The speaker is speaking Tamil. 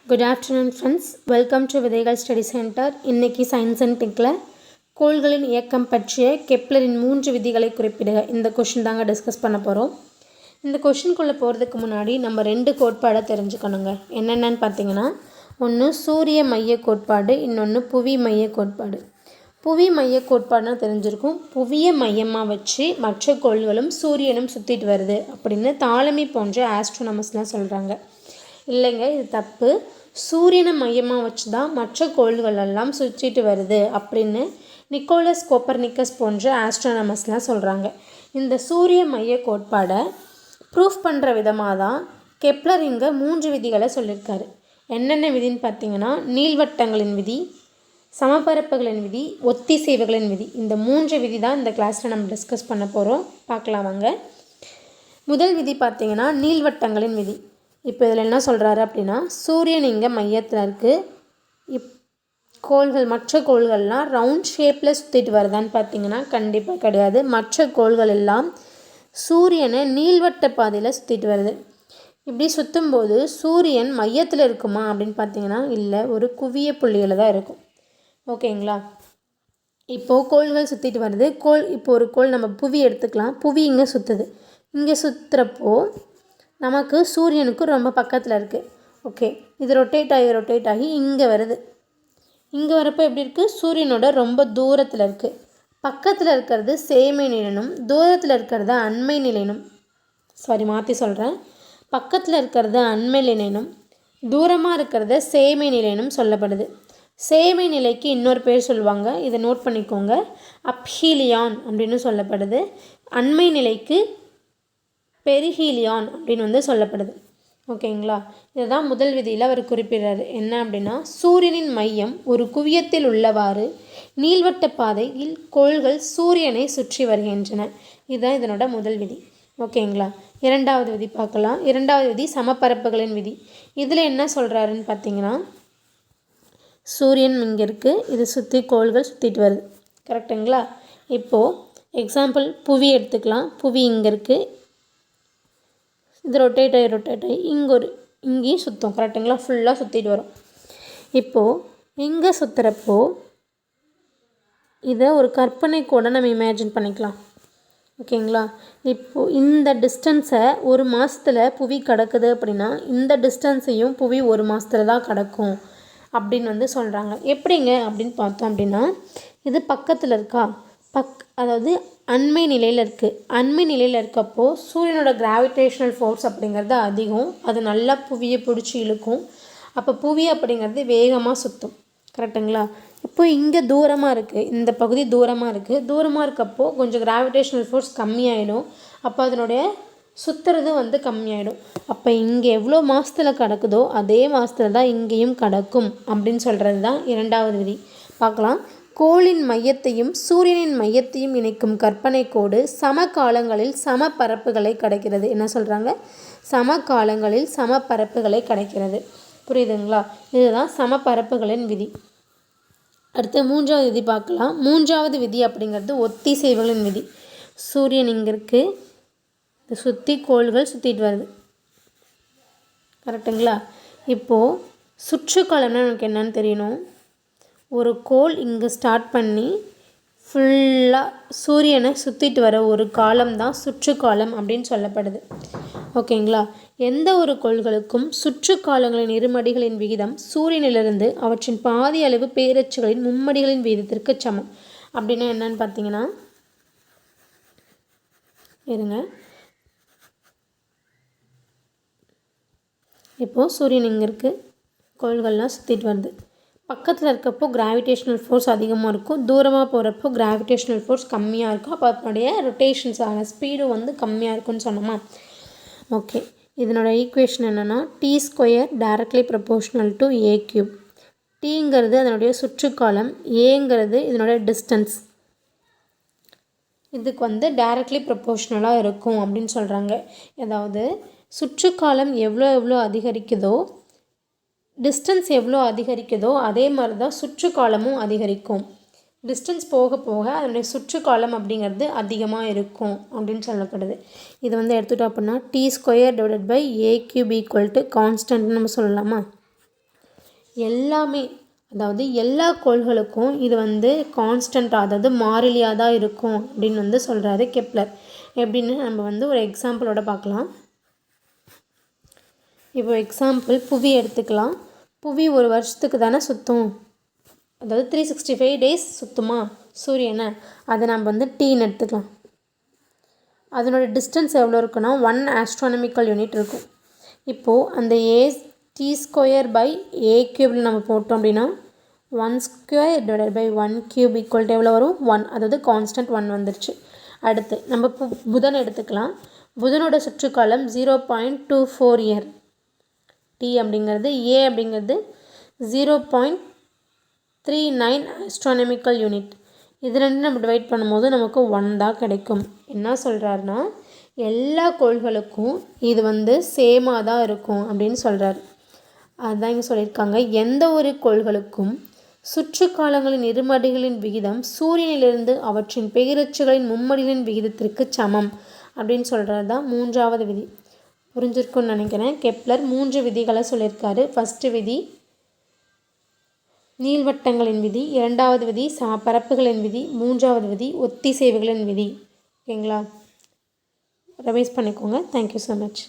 Good afternoon friends. Welcome to விதைகள் ஸ்டடி சென்டர். இன்னைக்கு சயின்ஸ் அண்ட் டெக்கில் கோள்களின் இயக்கம் பற்றிய கெப்லரின் 3 விதிகளை குறிப்பிடுக. இந்த கொஷின் தாங்க டிஸ்கஸ் பண்ண போகிறோம். இந்த கொஷினுக்குள்ளே போகிறதுக்கு முன்னாடி நம்ம 2 கோட்பாடை தெரிஞ்சுக்கணுங்க. என்னென்னு பார்த்தீங்கன்னா, ஒன்று சூரிய மைய கோட்பாடு, இன்னொன்று புவி மைய கோட்பாடு. புவி மைய கோட்பாடுனா தெரிஞ்சிருக்கும். புவியை மையமாக வச்சு மற்ற கோள்களும் சூரியனும் சுற்றிட்டு வருது அப்படின்னு தாலமி போன்ற ஆஸ்ட்ரோனமர்ஸ்லாம் சொல்கிறாங்க. இல்லைங்க, இது தப்பு. சூரியனை மையமாக வச்சு தான் மற்ற கோள்கள் எல்லாம் சுற்றிட்டு வருது அப்படின்னு நிக்கோலஸ் கோப்பர்னிக்கஸ் போன்ற ஆஸ்ட்ரோனமர்ஸ்லாம் சொல்கிறாங்க. இந்த சூரிய மைய கோட்பாடை ப்ரூஃப் பண்ணுற விதமாக தான் கெப்லர் இங்கே 3 விதிகளை சொல்லியிருக்காரு. என்னென்ன விதின்னு பார்த்தீங்கன்னா, நீள்வட்டங்களின் விதி, சமபரப்புகளின் விதி, ஒத்திசைவுகளின் விதி. இந்த 3 விதி தான் இந்த கிளாஸில் நம்ம டிஸ்கஸ் பண்ண போகிறோம். பார்க்கலாம் வாங்க. முதல் விதி பார்த்தீங்கன்னா நீள்வட்டங்களின் விதி. இப்போ இதில் என்ன சொல்கிறாரு அப்படின்னா, சூரியன் இங்கே மையத்தில் இருக்குது. கோள்கள் மற்ற கோள்கள்லாம் ரவுண்ட் ஷேப்பில் சுற்றிட்டு வருதான்னு பார்த்தீங்கன்னா கண்டிப்பாக கிடையாது. மற்ற கோள்கள் எல்லாம் சூரியனை நீள்வட்ட பாதையில் சுற்றிட்டு வருது. இப்படி சுற்றும்போது சூரியன் மையத்தில் இருக்குமா அப்படின்னு பார்த்தீங்கன்னா இல்லை, ஒரு குவிய புள்ளியில் தான் இருக்கும். ஓகேங்களா? இப்போது கோள்கள் சுற்றிட்டு வருது. இப்போ ஒரு கோள் நம்ம புவி எடுத்துக்கலாம். புவி இங்கே சுற்றுது. இங்கே சுற்றுறப்போ நமக்கு சூரியனுக்கு ரொம்ப பக்கத்தில் இருக்குது. ஓகே, இது ரொட்டேட் ஆகி இங்கே வருது. இங்கே வரப்போ எப்படி இருக்குது? சூரியனோட ரொம்ப தூரத்தில் இருக்குது. பக்கத்தில் இருக்கிறது சேமை நிலைனும், தூரத்தில் இருக்கிறது அண்மை நிலைனும். மாற்றி சொல்கிறேன். பக்கத்தில் இருக்கிறது அண்மை நிலைனும், தூரமாக இருக்கிறத சேமை நிலைனும் சொல்லப்படுது. சேமை நிலைக்கு இன்னொரு பேர் சொல்லுவாங்க, இதை நோட் பண்ணிக்கோங்க. அப்ஹீலியான் அப்படின்னு சொல்லப்படுது. அண்மை நிலைக்கு பெரிஹீலியான் அப்படின்னு சொல்லப்படுது. ஓகேங்களா? இதுதான் முதல் விதியில் அவர் குறிப்பிடுறாரு. என்ன அப்படின்னா, சூரியனின் மையம் ஒரு குவியத்தில் உள்ளவாறு நீள்வட்ட பாதையில் கோள்கள் சூரியனை சுற்றி வருகின்றன. இதுதான் இதனோட முதல் விதி. ஓகேங்களா? இரண்டாவது விதி பார்க்கலாம். இரண்டாவது விதி சமபரப்புகளின் விதி. இதில் என்ன சொல்கிறாருன்னு பார்த்தீங்கன்னா, சூரியன் இங்கே இருக்குது, இது சுற்றி கோள்கள் சுற்றிட்டு வருது. கரெக்டுங்களா? இப்போது எக்ஸாம்பிள் புவி எடுத்துக்கலாம். புவி இங்கே இருக்குது, இது ரொட்டேட் ஆகி இங்கேயும் சுற்றும். கரெக்டுங்களா? ஃபுல்லாக சுற்றிட்டு வரும். இப்போது இங்கே சுற்றுறப்போ இதை ஒரு கற்பனை கூட நம்ம இமேஜின் பண்ணிக்கலாம். ஓகேங்களா? இப்போது இந்த டிஸ்டன்ஸை ஒரு மாதத்தில் புவி கடக்குது அப்படின்னா இந்த டிஸ்டன்ஸையும் புவி ஒரு மாதத்தில் தான் கடக்கும் அப்படின்னு சொல்கிறாங்க. எப்படிங்க அப்படின்னு பார்த்தோம் அப்படின்னா, இது பக்கத்தில் இருக்கா, அதாவது அண்மை நிலையில் இருக்குது. அண்மை நிலையில் இருக்கப்போ சூரியனோட கிராவிடேஷ்னல் ஃபோர்ஸ் அப்படிங்கிறது அதிகம். அது நல்லா புவியை பிடிச்சி இழுக்கும். அப்போ புவி அப்படிங்கிறது வேகமாக சுற்றும். கரெக்டுங்களா? இப்போ இங்கே தூரமாக இருக்குது, இந்த பகுதி தூரமாக இருக்குது. தூரமாக இருக்கப்போ கொஞ்சம் கிராவிடேஷ்னல் ஃபோர்ஸ் கம்மியாயிடும். அப்போ அதனுடைய சுற்றுறது கம்மியாயிடும். அப்போ இங்கே எவ்வளோ மாதத்தில் கடக்குதோ அதே மாதத்தில் தான் இங்கேயும் கடக்கும் அப்படின்னு சொல்கிறது தான் இரண்டாவது விதி. பார்க்கலாம். கோளின் மையத்தையும் சூரியனின் மையத்தையும் இணைக்கும் கற்பனை கோடு சம காலங்களில் சம பரப்புகளை கடக்கிறது. என்ன சொல்கிறாங்க? சம காலங்களில் சம பரப்புகளை கடக்கிறது. புரியுதுங்களா? இதுதான் சம பரப்புகளின் விதி. அடுத்து மூன்றாவது விதி பார்க்கலாம். மூன்றாவது விதி அப்படிங்கிறது ஒத்திசைவுகளின் விதி. சூரியன் இங்கே இருக்குது, இதை சுற்றி கோள்கள் சுற்றிட்டு வருது. கரெக்டுங்களா? இப்போது சுற்றுக்காலம்னா நமக்கு என்னன்னு தெரியணும். ஒரு கோள் இங்கே ஸ்டார்ட் பண்ணி ஃபுல்லாக சூரியனை சுற்றிட்டு வர ஒரு காலம் தான் சுற்றுக்காலம் அப்படின்னு சொல்லப்படுது. ஓகேங்களா? எந்த ஒரு கோள்களுக்கும் சுற்றுக்காலங்களின் இருமடிகளின் விகிதம் சூரியனிலிருந்து அவற்றின் பாதி அளவு பேரச்சுகளின் மும்மடிகளின் விகிதத்திற்கு சமம். அப்படின்னா என்னன்னு பார்த்தீங்கன்னா, இப்போது சூரியன் இங்கே இருக்குது, கோள்கள்லாம் சுற்றிட்டு வருது. பக்கத்தில் இருக்கப்போ கிராவிடேஷ்னல் ஃபோர்ஸ் அதிகமாக இருக்கும், தூரமாக போகிறப்போ கிராவிடேஷ்னல் ஃபோர்ஸ் கம்மியாக இருக்கும். அப்போ அதனுடைய ரொட்டேஷன்ஸான ஸ்பீடு கம்மியாக இருக்குன்னு சொன்னோமா? ஓகே, இதனோட ஈக்குவேஷன் என்னென்னா, t² டைரக்ட்லி ப்ரொபோர்ஷ்னல் டு a³. டீங்கிறது அதனுடைய சுற்றுக்காலம், ஏங்கிறது இதனோட டிஸ்டன்ஸ். இதுக்கு டைரக்ட்லி ப்ரொபோர்ஷ்னலாக இருக்கும் அப்படின்னு சொல்கிறாங்க. அதாவது சுற்றுக்காலம் எவ்வளோ அதிகரிக்குதோ, டிஸ்டன்ஸ் எவ்வளோ அதிகரிக்குதோ அதே மாதிரி தான் சுற்றுக்காலமும் அதிகரிக்கும். டிஸ்டன்ஸ் போக போக அதனுடைய சுற்றுக்காலம் அப்படிங்கிறது அதிகமாக இருக்கும் அப்படின்னு சொல்லப்படுது. இது எடுத்துட்டோம் அப்படின்னா t² / a³ = கான்ஸ்டன்ட்னு நம்ம சொல்லலாமா? எல்லாமே, அதாவது எல்லா கோள்களுக்கும் இது வந்து கான்ஸ்டண்ட்டாக, அதாவது மாறிலியாக தான் இருக்கும் அப்படின்னு வந்து சொல்கிறாரு கெப்லர். எப்படின்னு நம்ம வந்து ஒரு எக்ஸாம்பிளோட பார்க்கலாம். இப்போ எக்ஸாம்பிள் புவி எடுத்துக்கலாம். புவி ஒரு வருஷத்துக்கு தானே சுற்றும், அதாவது 365 டேஸ் சுற்றுமா சூரியனை. அதை நம்ம வந்து டீன்னு எடுத்துக்கலாம். அதனோட டிஸ்டன்ஸ் எவ்வளோ இருக்குன்னா 1 ஆஸ்ட்ரானமிக்கல் யூனிட் இருக்கும். இப்போது அந்த t²/a³ நம்ம போட்டோம் அப்படின்னா 1² / 1³ எவ்வளோ வரும்? 1. அதாவது கான்ஸ்டன்ட் 1 வந்துருச்சு. அடுத்து நம்ம புதன் எடுத்துக்கலாம். புதனோட சுற்றுக்காலம் 0.24 இயர். டி அப்படிங்கிறது, ஏ அப்படிங்கிறது 0.39 ஆஸ்ட்ரானமிக்கல் யூனிட். இது ரெண்டு நம்ம டிவைட் பண்ணும்போது நமக்கு 1 தான் கிடைக்கும். என்ன சொல்கிறாருன்னா எல்லா கோள்களுக்கும் இது வந்து சேமாக தான் இருக்கும் அப்படின்னு சொல்கிறாரு. அதுதான் இங்கே சொல்லியிருக்காங்க. எந்த ஒரு கோள்களுக்கும் சுற்றுக்காலங்களின் இருமடிகளின் விகிதம் சூரியனிலிருந்து அவற்றின் பெயரச்சுகளின் மும்மடிகளின் விகிதத்திற்கு சமம் அப்படின்னு சொல்கிறது தான் 3வது விதி. புரிஞ்சிருக்குன்னு நினைக்கிறேன். கெப்லர் 3 விதிகளை சொல்லியிருக்காரு. ஃபஸ்ட்டு விதி நீள்வட்டங்களின் விதி, 2வது விதி பரப்புகளின் விதி, 3வது விதி ஒத்திசைவுகளின் விதி. ஓகேங்களா? ரிவைஸ் பண்ணிக்கோங்க. Thank you so much.